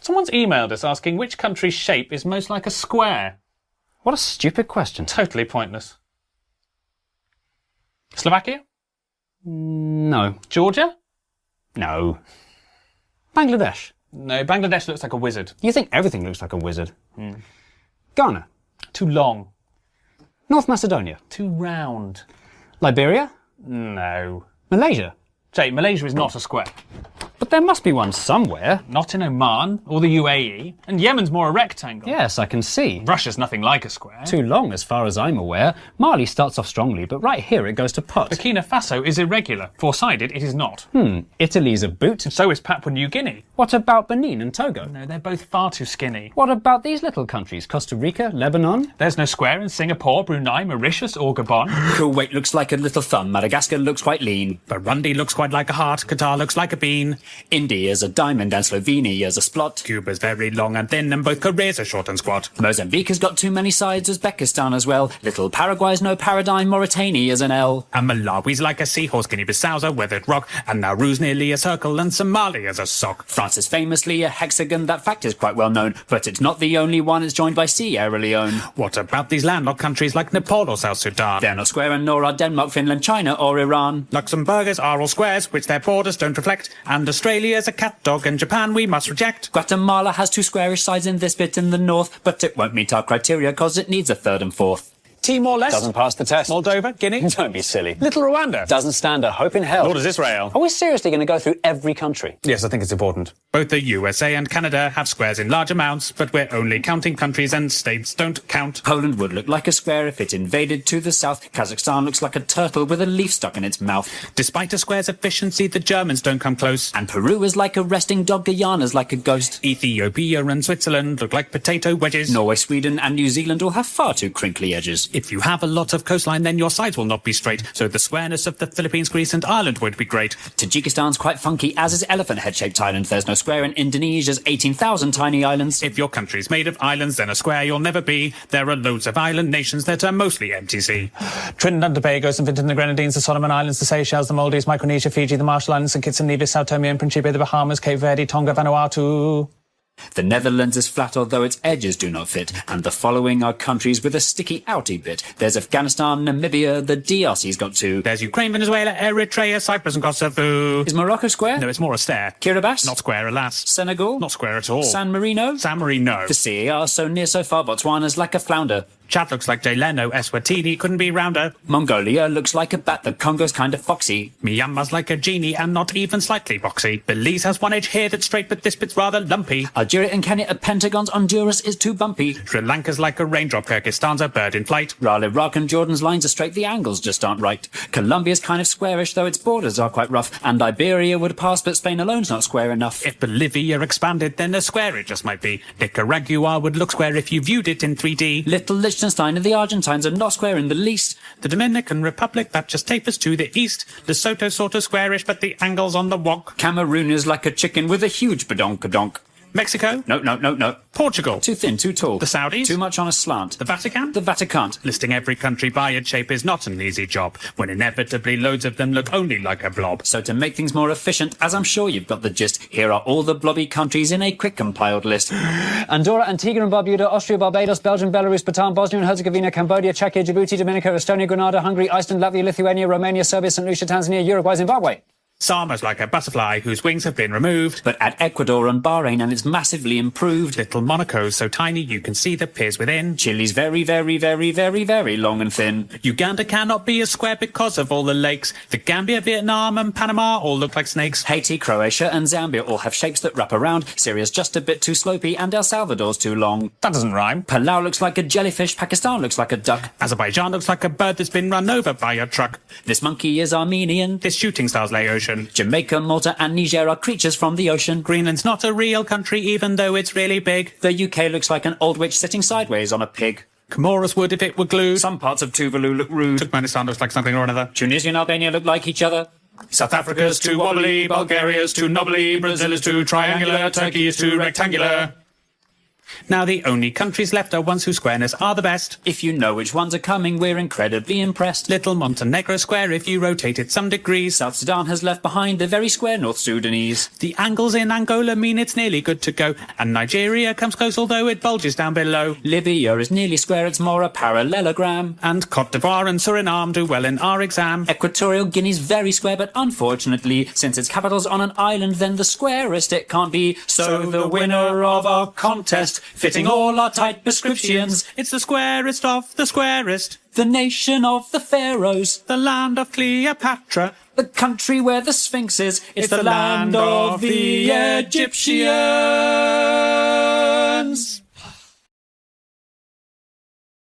Someone's emailed us asking which country's shape is most like a square. What a stupid question. Totally pointless. Slovakia? No. Georgia? No. Bangladesh? No, Bangladesh looks like a wizard. You think everything looks like a wizard. Ghana? Too long. North Macedonia? Too round. Liberia? No. Malaysia? Jay, Malaysia is not a square. But there must be one somewhere. Not in Oman or the UAE. And Yemen's more a rectangle. Yes, I can see. Russia's nothing like a square. Too long, as far as I'm aware. Mali starts off strongly, but right here it goes to pot. Burkina Faso is irregular. Four-sided, it is not. Italy's a boot. So is Papua New Guinea. What about Benin and Togo? No, they're both far too skinny. What about these little countries? Costa Rica, Lebanon? There's no square in Singapore, Brunei, Mauritius or Gabon. Kuwait looks like a little thumb. Madagascar looks quite lean. Burundi looks quite like a heart. Qatar looks like a bean. India's a diamond and Slovenia's a splot. Cuba's very long and thin, and both Koreas are short and squat. Mozambique has got too many sides, Uzbekistan as well. Little Paraguay's no paradigm, Mauritania's an L. And Malawi's like a seahorse, Guinea-Bissau's a weathered rock, and Nauru's nearly a circle, and Somalia's a sock. France is famously a hexagon, that fact is quite well known, but it's not the only one, it's joined by Sierra Leone. What about these landlocked countries like Nepal or South Sudan? They're not square, and nor are Denmark, Finland, China or Iran. Luxembourg's are all squares, which their borders don't reflect, and Australia's a cat dog, and Japan we must reject. Guatemala has two squarish sides in this bit in the north, but it won't meet our criteria cause it needs a third and fourth. Timor-Leste? Doesn't pass the test. Moldova? Guinea? Don't be silly. Little Rwanda? Doesn't stand a hope in hell. Nor does Israel. Are we seriously going to go through every country? Yes, I think it's important. Both the USA and Canada have squares in large amounts, but we're only counting countries and states don't count. Poland would look like a square if it invaded to the south. Kazakhstan looks like a turtle with a leaf stuck in its mouth. Despite a square's efficiency, the Germans don't come close. And Peru is like a resting dog, Guyana's like a ghost. Ethiopia and Switzerland look like potato wedges. Norway, Sweden and New Zealand all have far too crinkly edges. If you have a lot of coastline, then your sides will not be straight, so the squareness of the Philippines, Greece and Ireland won't be great. Tajikistan's quite funky, as is elephant head-shaped island. There's no square in Indonesia's 18,000 tiny islands. If your country's made of islands, then a square you'll never be. There are loads of island nations that are mostly empty sea. Trinidad and Tobago, St. Vincent and the Grenadines, the Solomon Islands, the Seychelles, the Maldives, Micronesia, Fiji, the Marshall Islands, St. Kitts and Nevis, Sao Tome and Principe, the Bahamas, Cape Verde, Tonga, Vanuatu. The Netherlands is flat, although its edges do not fit. And the following are countries with a sticky outy bit. There's Afghanistan, Namibia, the DRC's got two. There's Ukraine, Venezuela, Eritrea, Cyprus and Kosovo. Is Morocco square? No, it's more a stare. Kiribati? Not square, alas. Senegal? Not square at all. San Marino? San Marino. The CAR, so near, so far. Botswana's like a flounder. Chad looks like Jay Leno. Eswatini couldn't be rounder. Mongolia looks like a bat. The Congo's kind of foxy. Myanmar's like a genie and not even slightly boxy. Belize has one edge here that's straight, but this bit's rather lumpy. Algeria and Kenya are pentagons. Honduras is too bumpy. Sri Lanka's like a raindrop. Kyrgyzstan's a bird in flight. While Iraq and Jordan's lines are straight, the angles just aren't right. Colombia's kind of squarish, though its borders are quite rough. And Iberia would pass, but Spain alone's not square enough. If Bolivia expanded, then a square it just might be. Nicaragua would look square if you viewed it in 3D. Little Liechtenstein and the Argentines are not square in the least. The Dominican Republic, that just tapers to the east. Lesotho's sort of squarish, but the angle's on the wonk. Cameroon is like a chicken with a huge badonk-a-donk. Mexico? No. Portugal? Too thin, too tall. The Saudis? Too much on a slant. The Vatican? The Vatican. Listing every country by its shape is not an easy job, when inevitably loads of them look only like a blob. So to make things more efficient, as I'm sure you've got the gist, here are all the blobby countries in a quick compiled list. Andorra, Antigua and Barbuda, Austria, Barbados, Belgium, Belarus, Bhutan, Bosnia and Herzegovina, Cambodia, Czechia, Djibouti, Dominica, Estonia, Grenada, Hungary, Iceland, Latvia, Lithuania, Romania, Serbia, St. Lucia, Tanzania, Uruguay, Zimbabwe. Sama's like a butterfly whose wings have been removed. But at Ecuador and Bahrain, and it's massively improved. Little Monaco's so tiny you can see the piers within. Chile's very, very, very, very, very long and thin. Uganda cannot be a square because of all the lakes. The Gambia, Vietnam and Panama all look like snakes. Haiti, Croatia and Zambia all have shapes that wrap around. Syria's just a bit too slopey and El Salvador's too long. That doesn't rhyme. Palau looks like a jellyfish. Pakistan looks like a duck. Azerbaijan looks like a bird that's been run over by a truck. This monkey is Armenian. This shooting star's Laotian. Jamaica, Malta and Niger are creatures from the ocean. Greenland's not a real country even though it's really big. The UK looks like an old witch sitting sideways on a pig. Comoros would if it were glued. Some parts of Tuvalu look rude. Turkmenistan looks like something or another. Tunisia and Albania look like each other. South Africa's too wobbly, Bulgaria's too knobbly, Brazil is too triangular, Turkey is too rectangular. Now the only countries left are ones whose squareness are the best. If you know which ones are coming, we're incredibly impressed. Little Montenegro square if you rotate it some degrees. South Sudan has left behind the very square North Sudanese. The angles in Angola mean it's nearly good to go, and Nigeria comes close although it bulges down below. Libya is nearly square, it's more a parallelogram. And Cote d'Ivoire and Suriname do well in our exam. Equatorial Guinea's very square, but unfortunately, since its capital's on an island, then the squarest it can't be. So the winner of our contest, fitting all our tight prescriptions, It's the squarest of the squarest. the nation of the pharaohs, The land of Cleopatra. the country where the Sphinx is, It's the land of the Egyptians.